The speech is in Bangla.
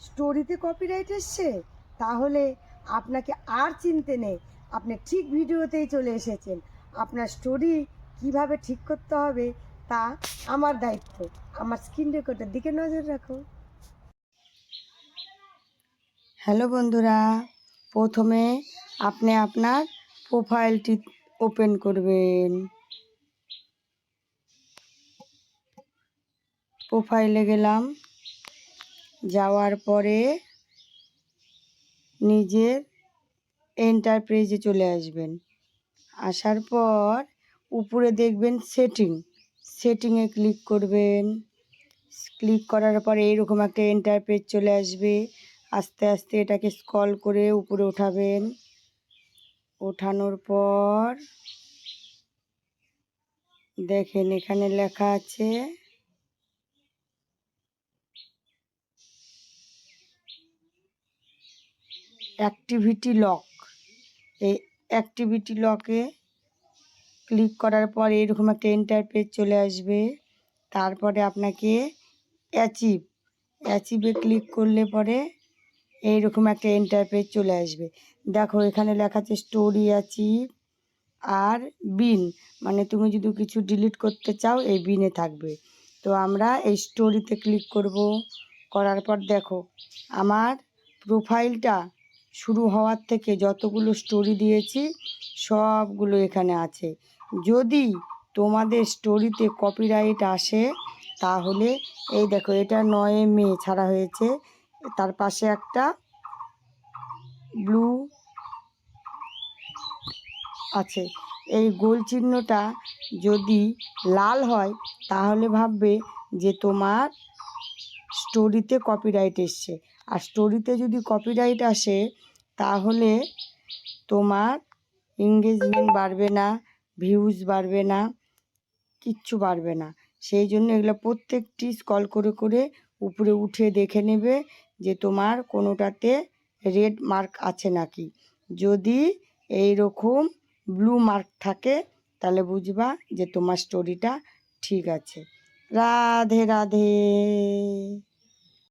স্টোরিতে কপিরাইট এসছে, তাহলে আপনাকে আর চিনতে নেই, আপনি ঠিক ভিডিওতেই চলে এসেছেন। আপনার স্টোরি কিভাবে ঠিক করতে হবে তা আমার দায়িত্ব। আমার স্ক্রিন রেকর্ডের দিকে নজর রাখো। হ্যালো বন্ধুরা, প্রথমে আপনি আপনার প্রোফাইলটি ওপেন করবেন। প্রোফাইলে গেলাম, যাওয়ার পরে নিজের এন্টারপ্রাইজে চলে আসবেন। আসার পর উপরে দেখবেন সেটিংয়ে ক্লিক করবেন। ক্লিক করার পরে এইরকম একটা এন্টারপ্রাইজ চলে আসবে। আস্তে আস্তে এটাকে স্ক্রল করে উপরে ওঠাবেন। ওঠানোর পর দেখেন এখানে লেখা আছে অ্যাক্টিভিটি লক। এই অ্যাক্টিভিটি লকে ক্লিক করার পর এরকম একটা ইন্টারপেজ চলে আসবে। তারপরে আপনাকে অ্যাচিভে ক্লিক করলে পরে এইরকম একটা ইন্টারপেজ চলে আসবে। দেখো এখানে লেখা আছে স্টোরি অ্যাচিভ আর বিন, মানে তুমি যদি কিছু ডিলিট করতে চাও এই বিনে থাকবে। তো আমরা এই স্টোরিতে ক্লিক করব। করার পর দেখো আমার প্রোফাইলটা শুরু হওয়ার থেকে যতগুলো স্টোরি দিয়েছি সবগুলো এখানে আছে। যদি তোমাদের স্টোরিতে কপিরাইট আসে তাহলে এই দেখো এটা 9 মে ছাড়া হয়েছে, তার পাশে একটা ব্লু আছে, এই গোল চিহ্নটা যদি লাল হয় তাহলে ভাববে যে তোমার স্টোরিতে কপিরাইট এসছে। আর স্টোরিতে যদি কপিরাইট আসে তাহলে তোমার এঙ্গেজমেন্ট বাড়বে না, ভিউজ বাড়বে না, কিচ্ছু বাড়বে না। সেই জন্য এগুলো প্রত্যেকটি স্ক্রল করে করে উপরে উঠে দেখে নেবে যে তোমার কোনোটাতে রেড মার্ক আছে নাকি। যদি এই রকম ব্লু মার্ক থাকে তাহলে বুঝবা যে তোমার স্টোরিটা ঠিক আছে। রাধে রাধে।